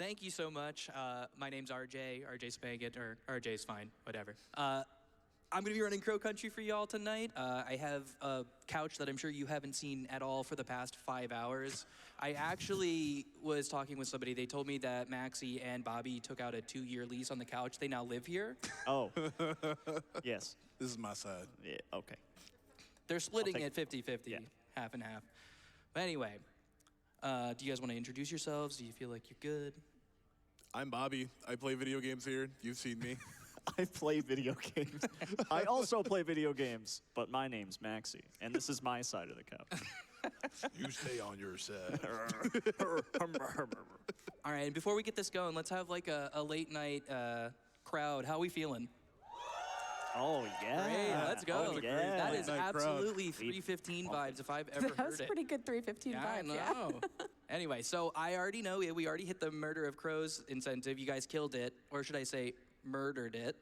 Thank you so much. My name's RJsmangit, or RJ's fine, whatever. I'm gonna be running Crow Country for y'all tonight. I have a couch that I'm sure you haven't seen at all for the past 5 hours. I actually was talking with somebody. They told me that Maxie and Bobby took out a 2-year lease on the couch. They now live here. Oh, yes. This is my side. Yeah, okay. They're splitting it 50-50, Yeah. half and half. But anyway, do you guys want to introduce yourselves? Do you feel like you're good? I'm Bobby. I play video games here. You've seen me. I play video games. I also play video games, but my name's Maxie, and this is my side of the couch. You stay on your side. All right, and before we get this going, let's have like a late night crowd. How are we feeling? Oh, yeah. Great, let's go. Oh, yeah. That is Late night crowd. absolutely 315 vibes if I've ever That heard was it. pretty good 315 Yeah, I vibes, know. Anyway, so I already know we already hit the murder of crows incentive. You guys killed it, or should I say murdered it.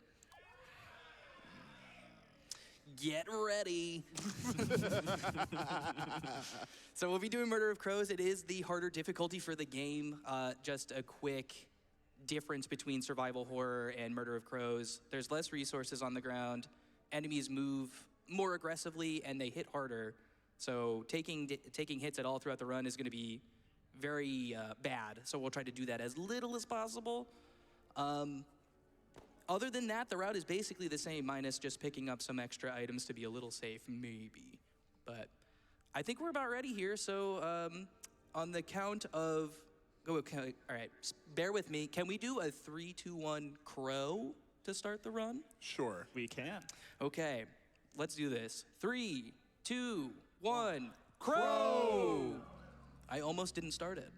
Get ready. So we'll be doing Murder of Crows. It is the harder difficulty for the game. Just a quick difference between survival horror and Murder of Crows. There's less resources on the ground. Enemies move more aggressively and they hit harder. So taking hits at all throughout the run is going to be very bad. So we'll try to do that as little as possible. Other than that, the route is basically the same, minus just picking up some extra items to be a little safe, maybe. But I think we're about ready here. So on the count of, all right, bear with me. Can we do a 3, 2, 1 crow to start the run? Sure. We can. Okay, let's do this. 3, 2, 1, crow! I almost didn't start it.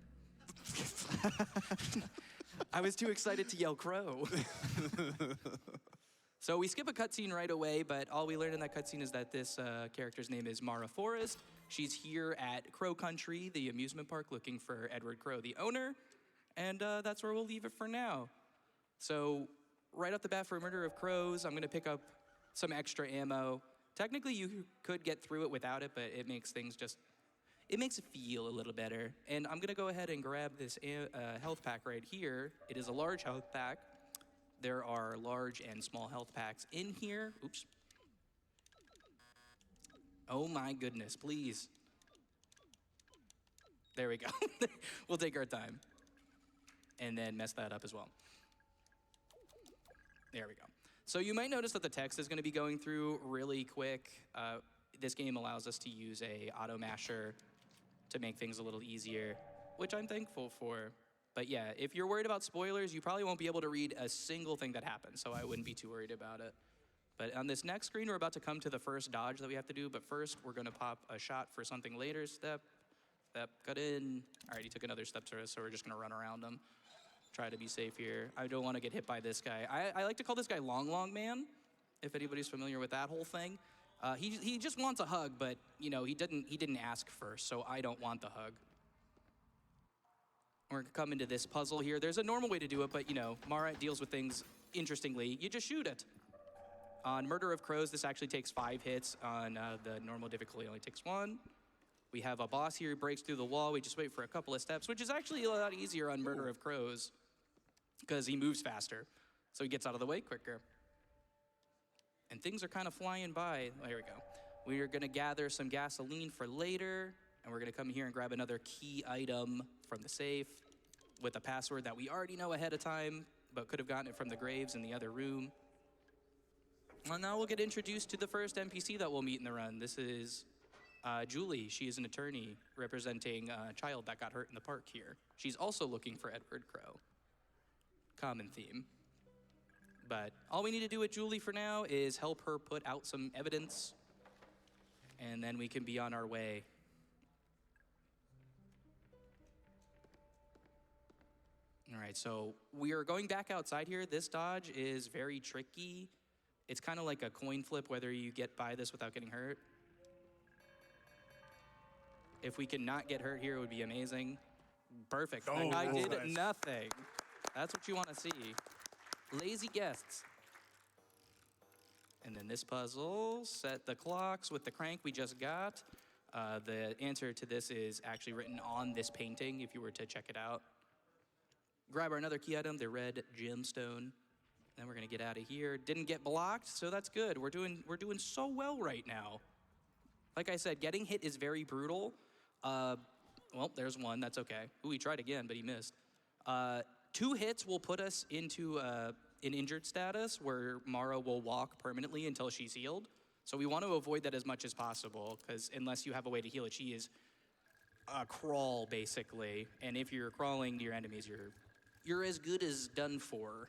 I was too excited to yell crow. So we skip a cutscene right away, but all we learn in that cutscene is that this character's name is Mara Forrest. She's here at Crow Country, the amusement park, looking for Edward Crow, the owner, and that's where we'll leave it for now. So right off the bat for Murder of Crows, I'm gonna pick up some extra ammo. Technically, you could get through it without it, but it makes things it makes it feel a little better. And I'm gonna go ahead and grab this health pack right here. It is a large health pack. There are large and small health packs in here. Oops. Oh my goodness, please. There we go. We'll take our time. And then mess that up as well. There we go. So you might notice that the text is gonna be going through really quick. This game allows us to use a auto masher to make things a little easier, which I'm thankful for. But yeah, if you're worried about spoilers, you probably won't be able to read a single thing that happens, so I wouldn't be too worried about it. But on this next screen, we're about to come to the first dodge that we have to do, but first we're gonna pop a shot for something later. Step, got in. All right, he took another step to us, so we're just gonna run around him. Try to be safe here. I don't wanna get hit by this guy. I like to call this guy Long Man, if anybody's familiar with that whole thing. He just wants a hug, but you know, he didn't ask first, so I don't want the hug. We're gonna come into this puzzle here. There's a normal way to do it, but you know, Mara deals with things interestingly. You just shoot it. On Murder of Crows, this actually takes 5 hits. On the normal difficulty, it only takes 1. We have a boss here who breaks through the wall. We just wait for a couple of steps, which is actually a lot easier on Murder of Crows because he moves faster, so he gets out of the way quicker. And things are kind of flying by. Oh, here we go. We are gonna gather some gasoline for later, and we're gonna come here and grab another key item from the safe with a password that we already know ahead of time, but could have gotten it from the graves in the other room. Well, now we'll get introduced to the first NPC that we'll meet in the run. This is Julie. She is an attorney representing a child that got hurt in the park here. She's also looking for Edward Crow. Common theme. But all we need to do with Julie for now is help her put out some evidence, and then we can be on our way. All right, so we are going back outside here. This dodge is very tricky. It's kind of like a coin flip whether you get by this without getting hurt. If we can not get hurt here, it would be amazing. Perfect. Oh, I did nice. nothing. That's what you want to see. Lazy guests. And then this puzzle, set the clocks with the crank we just got. The answer to this is actually written on this painting if you were to check it out. grab our another key item, the red gemstone. Then we're gonna get out of here. Didn't get blocked, so that's good. We're doing so well right now. Like I said, getting hit is very brutal. Well, there's one, that's okay. Ooh, he tried again, but he missed. 2 hits will put us into an injured status where Mara will walk permanently until she's healed. So we want to avoid that as much as possible, because unless you have a way to heal it, she is a crawl, basically. And if you're crawling to your enemies, you're as good as done for.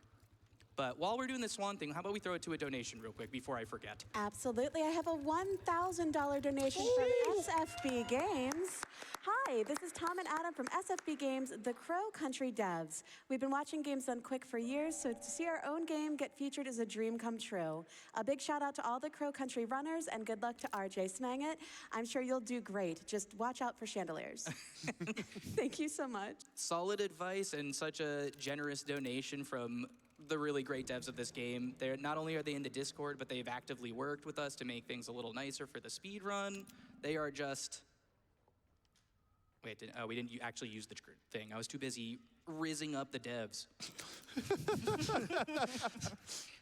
But while we're doing this swan thing, how about we throw it to a donation real quick before I forget? Absolutely. I have a $1,000 donation from SFB Games. Hi, this is Tom and Adam from SFB Games, the Crow Country devs. We've been watching games done quick for years, so to see our own game get featured is a dream come true. A big shout out to all the Crow Country runners, and good luck to RJsmangit. I'm sure you'll do great. Just watch out for chandeliers. Thank you so much. Solid advice and such a generous donation from the really great devs of this game. They're not only are they in the Discord, but they've actively worked with us to make things a little nicer for the speed run. They are just... Wait, we didn't actually use the thing. I was too busy rizzing up the devs.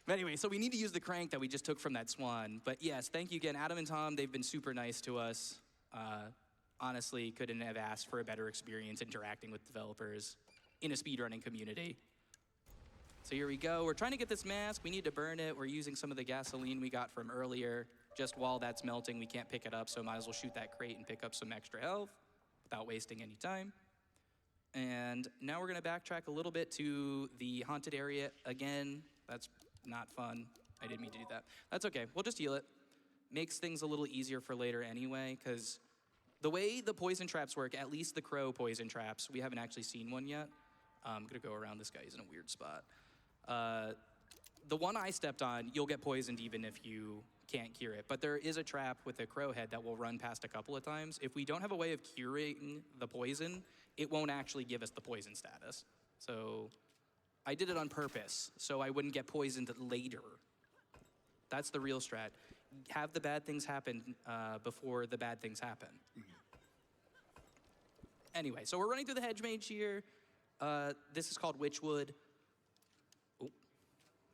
But anyway, so we need to use the crank that we just took from that swan. But yes, thank you again, Adam and Tom. They've been super nice to us. Honestly, couldn't have asked for a better experience interacting with developers in a speedrunning community. So here we go. We're trying to get this mask. We need to burn it. We're using some of the gasoline we got from earlier. Just while that's melting, we can't pick it up, so might as well shoot that crate and pick up some extra health without wasting any time. And now we're gonna backtrack a little bit to the haunted area again. That's not fun. I didn't mean to do that. That's okay, we'll just heal it. Makes things a little easier for later anyway, because the way the poison traps work, at least the crow poison traps, we haven't actually seen one yet. I'm gonna go around this guy, he's in a weird spot. The one I stepped on, you'll get poisoned even if you can't cure it. But there is a trap with a crow head that will run past a couple of times. If we don't have a way of curing the poison, it won't actually give us the poison status. So I did it on purpose, so I wouldn't get poisoned later. That's the real strat. Have the bad things happen before the bad things happen. Anyway, so we're running through the hedge mage here. This is called Witchwood.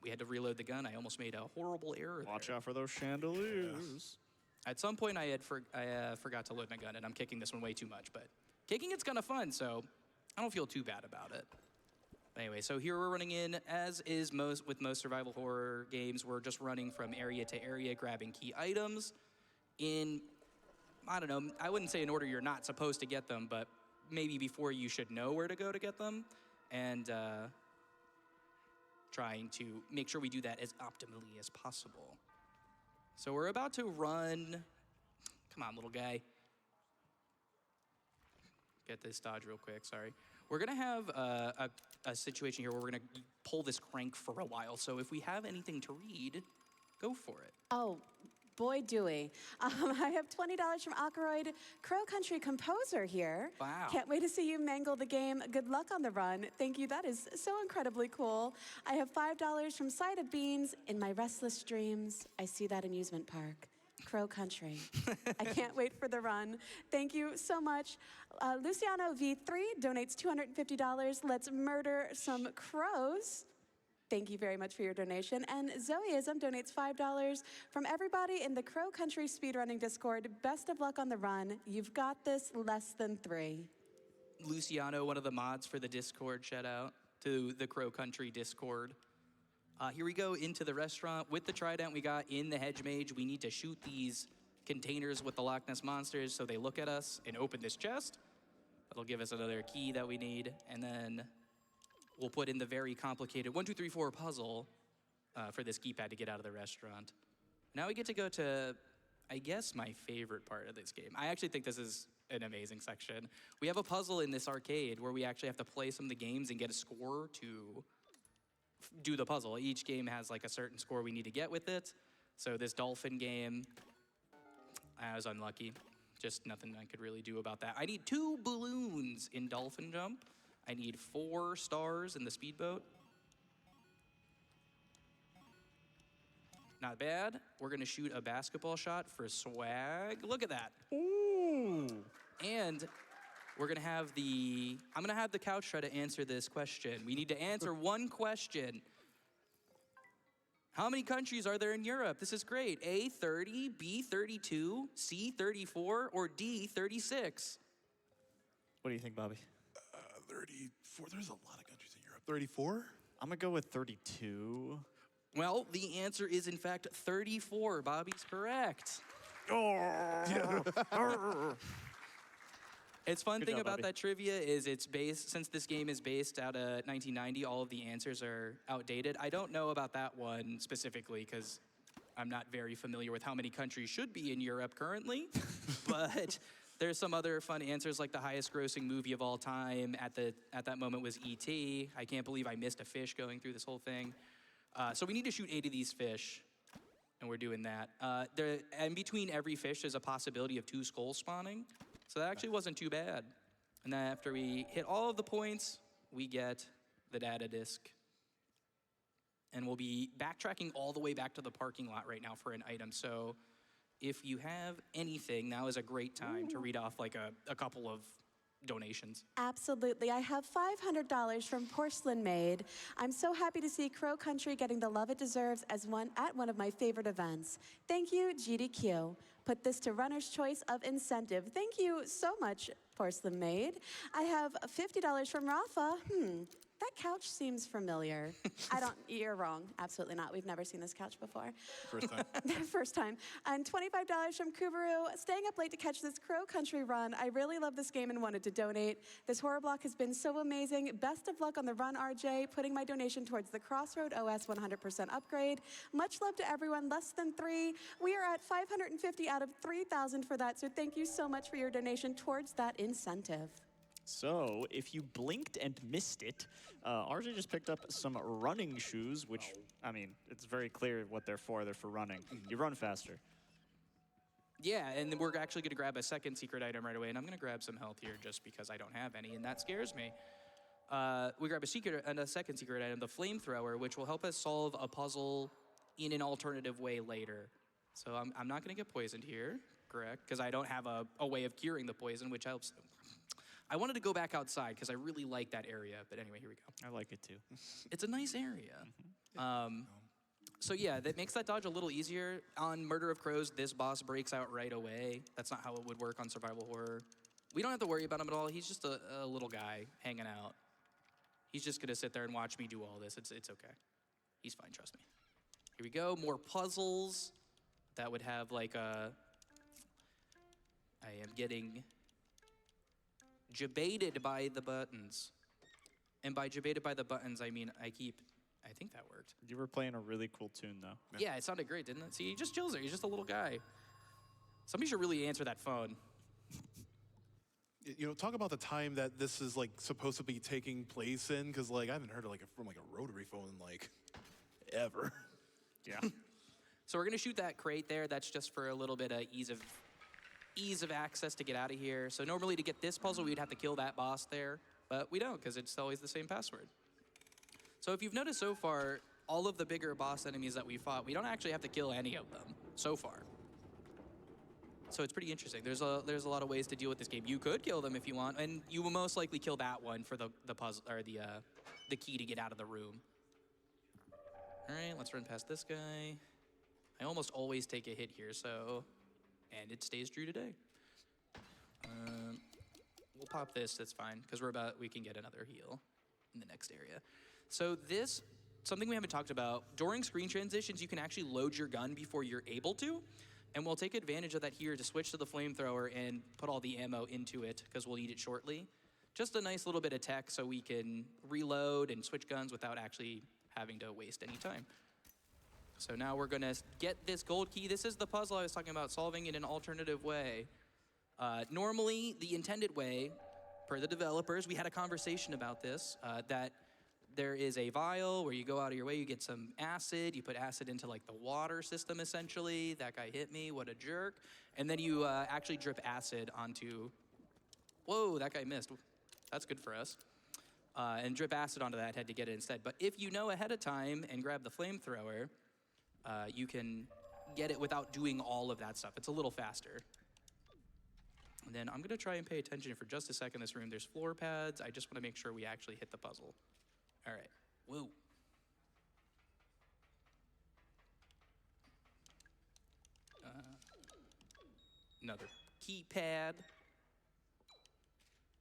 We had to reload the gun. I almost made a horrible error there. Watch out for those chandeliers. At some point, I forgot to load my gun, and I'm kicking this one way too much. But kicking it's kind of fun, so I don't feel too bad about it. Anyway, so here we're running in, as is with most survival horror games, we're just running from area to area, grabbing key items in, I don't know, I wouldn't say in order you're not supposed to get them, but maybe before you should know where to go to get them. And trying to make sure we do that as optimally as possible. So we're about to run. Come on, little guy. Get this dodge real quick, sorry. We're gonna have a situation here where we're gonna pull this crank for a while. So if we have anything to read, go for it. Oh, boy, do we. I have $20 from Ackroyd, Crow Country Composer here. Wow. Can't wait to see you mangle the game. Good luck on the run. Thank you, that is so incredibly cool. I have $5 from Side of Beans. In my restless dreams, I see that amusement park. Crow Country. I can't wait for the run. Thank you so much. Luciano V3 donates $250. Let's murder some crows. Thank you very much for your donation. And Zoeism donates $5 from everybody in the Crow Country Speedrunning Discord. Best of luck on the run. You've got this, less than 3. Luciano, one of the mods for the Discord, shout out to the Crow Country Discord. Here we go into the restaurant. With the trident we got in the hedge mage, we need to shoot these containers with the Loch Ness monsters so they look at us and open this chest. That'll give us another key that we need, and then we'll put in the very complicated 1, 2, 3, 4 puzzle for this keypad to get out of the restaurant. Now we get to go to, I guess, my favorite part of this game. I actually think this is an amazing section. We have a puzzle in this arcade where we actually have to play some of the games and get a score to do the puzzle. Each game has like a certain score we need to get with it. So this dolphin game, I was unlucky. Just nothing I could really do about that. I need 2 balloons in dolphin jump. I need 4 stars in the speedboat. Not bad. We're gonna shoot a basketball shot for swag. Look at that. Ooh. And I'm gonna have the couch try to answer this question. We need to answer one question. How many countries are there in Europe? This is great. A, 30, B, 32, C, 34, or D, 36? What do you think, Bobby? 34. There's a lot of countries in Europe. 34? I'm gonna go with 32. Well, the answer is in fact 34. Bobby's correct. It's fun Good thing job, about Bobby. that trivia is it's based, since this game is based out of 1990, all of the answers are outdated. I don't know about that one specifically because I'm not very familiar with how many countries should be in Europe currently, but there's some other fun answers like the highest grossing movie of all time at that moment was E.T. I can't believe I missed a fish going through this whole thing. So we need to shoot 8 of these fish, and we're doing that. In between every fish, there's a possibility of 2 skulls spawning. So that actually wasn't too bad. And then after we hit all of the points, we get the data disk. And we'll be backtracking all the way back to the parking lot right now for an item. So if you have anything, now is a great time to read off like a couple of donations. Absolutely. I have $500 from Porcelain Maid. I'm so happy to see Crow Country getting the love it deserves at one of my favorite events. Thank you, GDQ. Put this to runner's choice of incentive. Thank you so much, Porcelain Maid. I have $50 from Rafa. That couch seems familiar. You're wrong. Absolutely not. We've never seen this couch before. First time. First time. And $25 from Kubaru. Staying up late to catch this Crow Country run. I really love this game and wanted to donate. This horror block has been so amazing. Best of luck on the run, RJ. Putting my donation towards the Crossroad OS 100% upgrade. Much love to everyone. Less than 3. We are at 550 out of 3,000 for that. So thank you so much for your donation towards that incentive. So, if you blinked and missed it, RJ just picked up some running shoes, which, I mean, it's very clear what they're for. They're for running. You run faster. Yeah, and then we're actually going to grab a second secret item right away, and I'm going to grab some health here just because I don't have any, and that scares me. We grab a second secret item, the flamethrower, which will help us solve a puzzle in an alternative way later. So I'm not going to get poisoned here, correct? Because I don't have a way of curing the poison, which helps. I wanted to go back outside because I really like that area, but anyway, here we go. I like it too. It's a nice area. So yeah, that makes that dodge a little easier. On Murder of Crows, this boss breaks out right away. That's not how it would work on survival horror. We don't have to worry about him at all. He's just a little guy hanging out. He's just gonna sit there and watch me do all this. It's okay. He's fine, trust me. Here we go, more puzzles. That would have like I am getting jebaited by the buttons. And by jebaited by the buttons, I mean I think that worked. You were playing a really cool tune, though. Yeah, it sounded great, didn't it? See, he just chills there. He's just a little guy. Somebody should really answer that phone. You know, talk about the time that this is like supposed to be taking place in, because like I haven't heard of from a rotary phone in like ever. Yeah. So we're gonna shoot that crate there. That's just for a little bit of ease of access to get out of here. So normally to get this puzzle, we'd have to kill that boss there, but we don't because it's always the same password. So if you've noticed so far, all of the bigger boss enemies that we fought, we don't actually have to kill any of them so far. So it's pretty interesting. There's a lot of ways to deal with this game. You could kill them if you want, and you will most likely kill that one for the puzzle or the key to get out of the room. All right, let's run past this guy. I almost always take a hit here, and it stays true today. We'll pop this, that's fine, because we can get another heal in the next area. So something we haven't talked about, during screen transitions, you can actually load your gun before you're able to, and we'll take advantage of that here to switch to the flamethrower and put all the ammo into it, because we'll need it shortly. Just a nice little bit of tech so we can reload and switch guns without actually having to waste any time. So now we're gonna get this gold key. This is the puzzle I was talking about, solving in an alternative way. Normally, the intended way, per the developers, we had a conversation about this, that there is a vial where you go out of your way, you get some acid, you put acid into like the water system essentially. That guy hit me, what a jerk. And then you actually drip acid onto, whoa, that guy missed. That's good for us. And drip acid onto that head to get it instead. But if you know ahead of time and grab the flamethrower, you can get it without doing all of that stuff. It's a little faster. And then I'm gonna try and pay attention for just a second in this room. There's floor pads. I just wanna make sure we actually hit the puzzle. All right, whoa. Another keypad.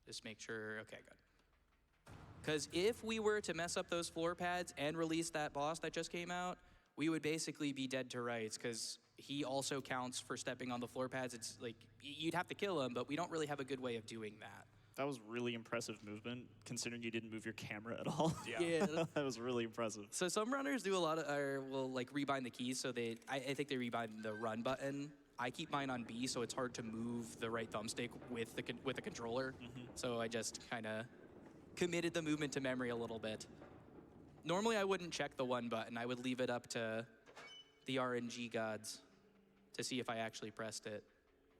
Just make sure, okay, good. Because if we were to mess up those floor pads and release that boss that just came out, we would basically be dead to rights, because he also counts for stepping on the floor pads. It's like, you'd have to kill him, but we don't really have a good way of doing that. That was really impressive movement, considering you didn't move your camera at all. Yeah. That was really impressive. So some runners do a lot of, or will like rebind the keys, so I think they rebind the run button. I keep mine on B, so it's hard to move the right thumbstick with the controller. So I just kind of committed the movement to memory a little bit. Normally I wouldn't check the one button. I would leave it up to the RNG gods to see if I actually pressed it,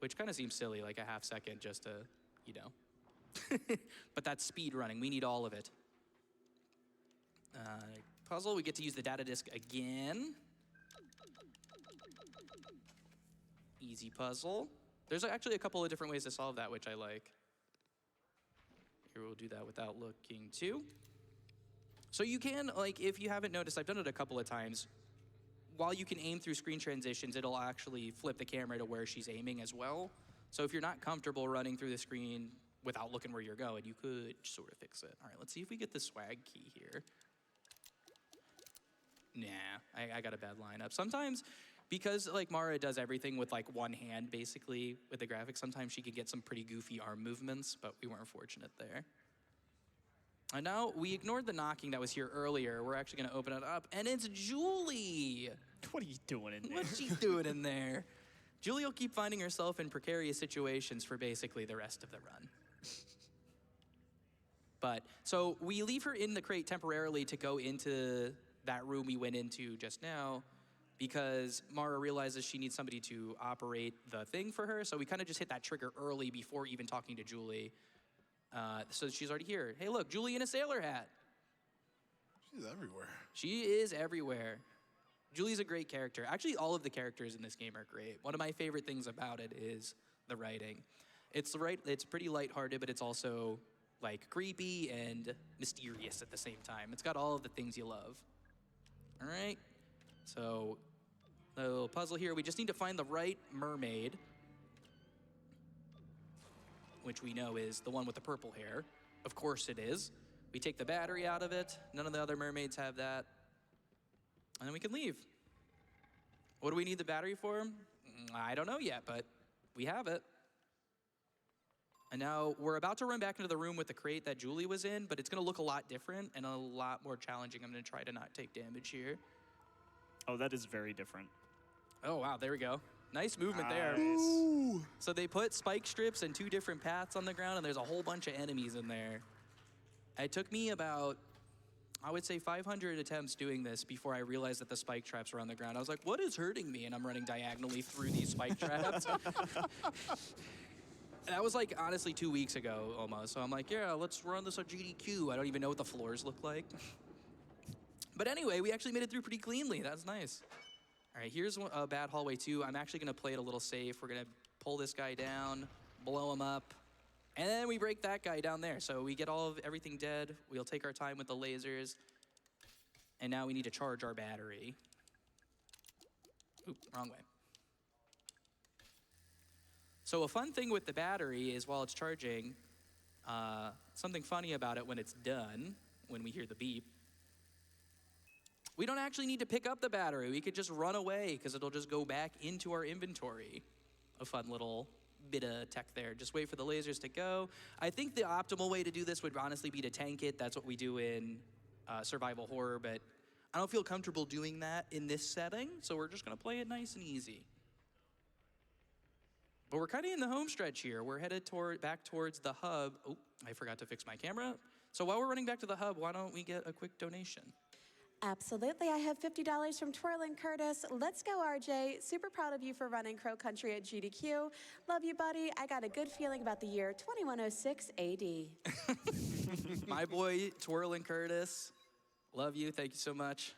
which kind of seems silly, like a half second just to, you know. But that's speed running. We need all of it. Puzzle, we get to use the data disk again. Easy puzzle. There's actually a couple of different ways to solve that, which I like. Here, we'll do that without looking too. So you can, like, if you haven't noticed, I've done it a couple of times. While you can aim through screen transitions, it'll actually flip the camera to where she's aiming as well. So if you're not comfortable running through the screen without looking where you're going, you could sort of fix it. All right, let's see if we get the swag key here. Nah, I got a bad lineup. Sometimes, because like Mara does everything with like one hand basically with the graphics, sometimes she can get some pretty goofy arm movements, but we weren't fortunate there. And now we ignored the knocking that was here earlier. We're actually gonna open it up, and it's Julie. What are you doing in there? What's she doing in there? Julie will keep finding herself in precarious situations for basically the rest of the run. But, so we leave her in the crate temporarily to go into that room we went into just now, because Mara realizes she needs somebody to operate the thing for her, so we kind of just hit that trigger early before even talking to Julie. So she's already here. Hey look, Julie in a sailor hat. She's everywhere. She is everywhere. Julie's a great character. Actually, all of the characters in this game are great. One of my favorite things about it is the writing. It's pretty lighthearted, but it's also like creepy and mysterious at the same time. It's got all of the things you love. All right, so the little puzzle here, we just need to find the right mermaid, which we know is the one with the purple hair. Of course it is. We take the battery out of it. None of the other mermaids have that. And then we can leave. What do we need the battery for? I don't know yet, but we have it. And now we're about to run back into the room with the crate that Julie was in, but it's gonna look a lot different and a lot more challenging. I'm gonna try to not take damage here. Oh, that is very different. Oh, wow, there we go. Nice movement there. Ooh. So they put spike strips and 2 different paths on the ground, and there's a whole bunch of enemies in there. It took me about, I would say 500 attempts doing this before I realized that the spike traps were on the ground. I was like, what is hurting me? And I'm running diagonally through these spike traps. That was like, honestly, 2 weeks ago almost. So I'm like, yeah, let's run this on GDQ. I don't even know what the floors look like. But anyway, we actually made it through pretty cleanly. That's nice. All right, here's a bad hallway too. I'm actually gonna play it a little safe. We're gonna pull this guy down, blow him up, and then we break that guy down there. So we get all of everything dead. We'll take our time with the lasers. And now we need to charge our battery. Oop, wrong way. So a fun thing with the battery is while it's charging, something funny about it when it's done, when we hear the beep, we don't actually need to pick up the battery. We could just run away because it'll just go back into our inventory. A fun little bit of tech there. Just wait for the lasers to go. I think the optimal way to do this would honestly be to tank it. That's what we do in survival horror, but I don't feel comfortable doing that in this setting, so we're just gonna play it nice and easy. But we're kind of in the home stretch here. We're headed back towards the hub. Oh, I forgot to fix my camera. So while we're running back to the hub, why don't we get a quick donation? Absolutely. I have $50 from Twirlin' Curtis. Let's go, RJ. Super proud of you for running Crow Country at GDQ. Love you, buddy. I got a good feeling about the year 2106 AD. My boy, Twirlin' Curtis. Love you. Thank you so much.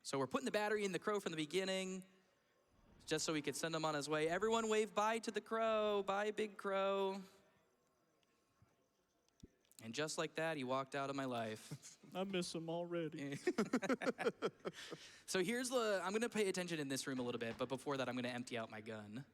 So we're putting the battery in the Crow from the beginning. just so we could send him on his way. Everyone wave bye to the crow. Bye, big crow. And just like that, he walked out of my life. I miss him already. So here's I'm gonna pay attention in this room a little bit, but before that, I'm gonna empty out my gun.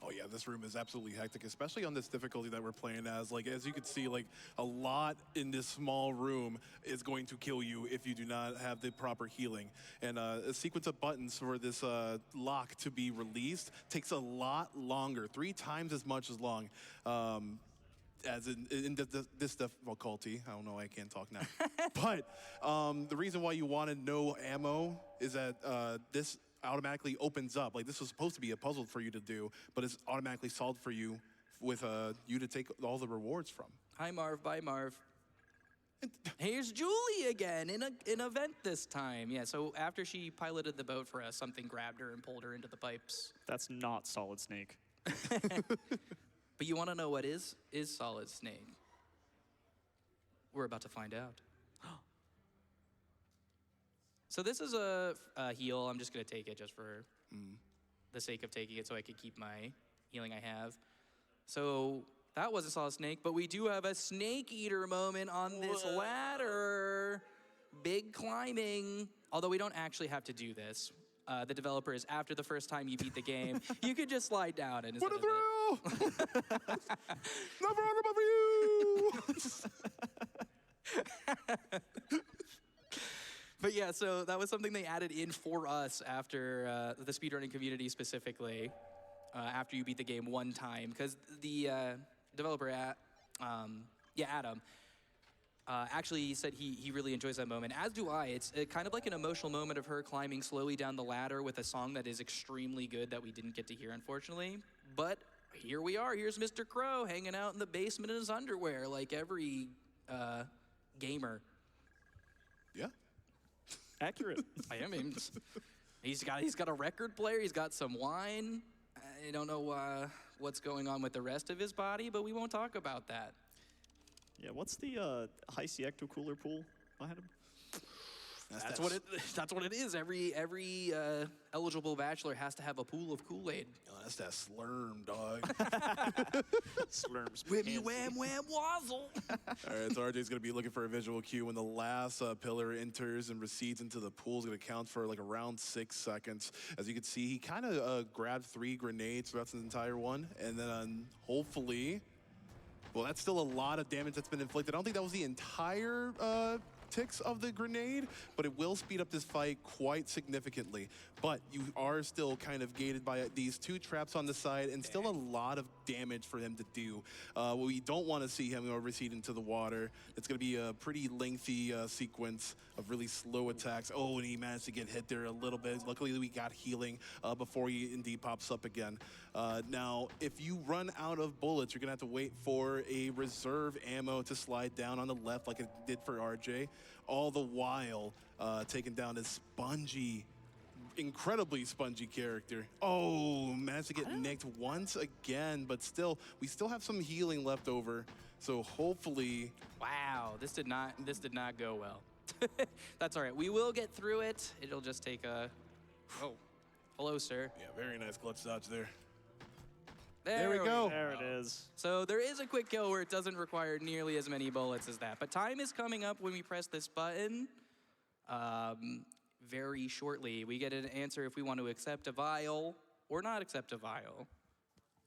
Oh yeah, this room is absolutely hectic, especially on this difficulty that we're playing as. Like, as you can see, like, a lot in this small room is going to kill you if you do not have the proper healing. And a sequence of buttons for this lock to be released takes a lot longer, 3 times as much as long. As in this difficulty. I don't know, I can't talk now. But the reason why you wanted no ammo is that this automatically opens up. Like, this was supposed to be a puzzle for you to do, but it's automatically solved for you with you to take all the rewards from. Hi, Marv. Bye, Marv. Here's Julie again in an event this time. Yeah, so after she piloted the boat for us, something grabbed her and pulled her into the pipes. That's not Solid Snake. But you want to know what is Solid Snake? We're about to find out. So this is a heal. I'm just going to take it just for the sake of taking it so I can keep my healing I have. So that was a Solid Snake, but we do have a Snake Eater moment on this ladder. Big climbing. Although we don't actually have to do this. The developer is after the first time you beat the game, you could just slide down and What a thrill! Never on above you! But yeah, so that was something they added in for us after the speedrunning community specifically, after you beat the game one time. Because the developer, Adam, actually said he really enjoys that moment, as do I. It's kind of like an emotional moment of her climbing slowly down the ladder with a song that is extremely good that we didn't get to hear, unfortunately. But here we are. Here's Mr. Crow hanging out in the basement in his underwear like every gamer. Yeah. Accurate. I mean, he's got a record player. He's got some wine. I don't know what's going on with the rest of his body, but we won't talk about that. Yeah, what's the high C ecto cooler pool behind him? That's what it is. Every eligible bachelor has to have a pool of Kool-Aid. Oh, that's that slurm, dog. Slurms. Whammy wham wham wazzle. All right, so RJ's going to be looking for a visual cue when the last pillar enters and recedes into the pool. Is going to count for like around 6 seconds. As you can see, he kind of grabbed 3 grenades throughout the entire one. And then hopefully, well, that's still a lot of damage that's been inflicted. I don't think that was the entire ticks of the grenade, but it will speed up this fight quite significantly. But you are still kind of gated by these 2 traps on the side and still a lot of damage for him to do. We don't want to see him recede into the water. It's going to be a pretty lengthy sequence of really slow attacks. Oh, and he managed to get hit there a little bit. Luckily, we got healing before he indeed pops up again. Now, if you run out of bullets, you're going to have to wait for a reserve ammo to slide down on the left like it did for RJ. All the while taking down this spongy, incredibly spongy character. Oh, managed to get nicked once again, but still, we still have some healing left over. So hopefully... Wow, this did not go well. That's all right. We will get through it. It'll just take a... Oh, hello, sir. Yeah, very nice clutch dodge there. There we go. There it is. So there is a quick kill where it doesn't require nearly as many bullets as that. But time is coming up when we press this button. Very shortly, we get an answer if we want to accept a vial or not accept a vial.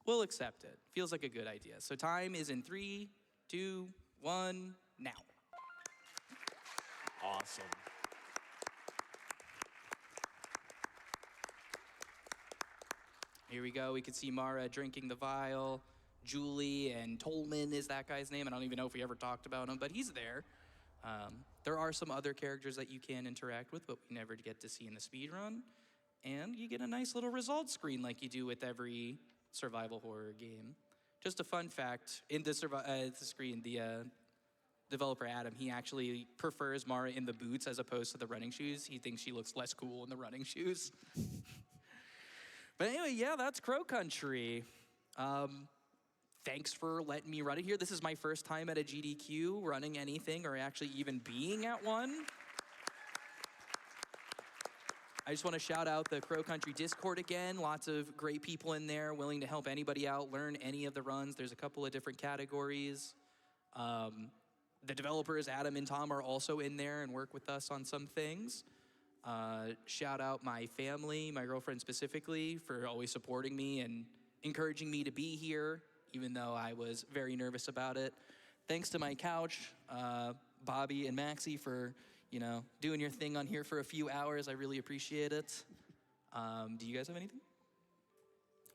We'll accept it. Feels like a good idea. So time is in 3, 2, 1, now. Awesome. Here we go. We can see Mara drinking the vial. Julie and Tolman is that guy's name. I don't even know if we ever talked about him, but he's there. There are some other characters that you can interact with, but we never get to see in the speedrun. And you get a nice little results screen like you do with every survival horror game. Just a fun fact, in the screen, the developer Adam, he actually prefers Mara in the boots as opposed to the running shoes. He thinks she looks less cool in the running shoes. But anyway, yeah, that's Crow Country. Thanks for letting me run it here. This is my first time at a GDQ running anything or actually even being at one. I just want to shout out the Crow Country Discord again. Lots of great people in there willing to help anybody out, learn any of the runs. There's a couple of different categories. The developers, Adam and Tom, are also in there and work with us on some things. Shout out my family, my girlfriend specifically, for always supporting me and encouraging me to be here, even though I was very nervous about it. Thanks to my couch, Bobby and Maxie, for doing your thing on here for a few hours. I really appreciate it. Do you guys have anything?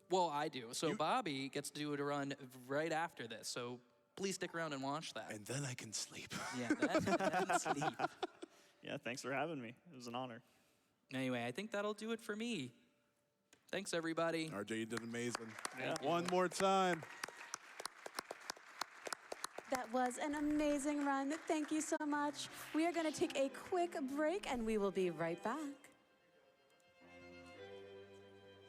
Well, I do. So Bobby gets to do a run right after this. So please stick around and watch that. And then I can sleep. Yeah, then sleep. Yeah, thanks for having me. It was an honor. Anyway, I think that'll do it for me. Thanks, everybody. RJ, you did amazing. Yeah. One more time. That was an amazing run. Thank you so much. We are going to take a quick break, and we will be right back.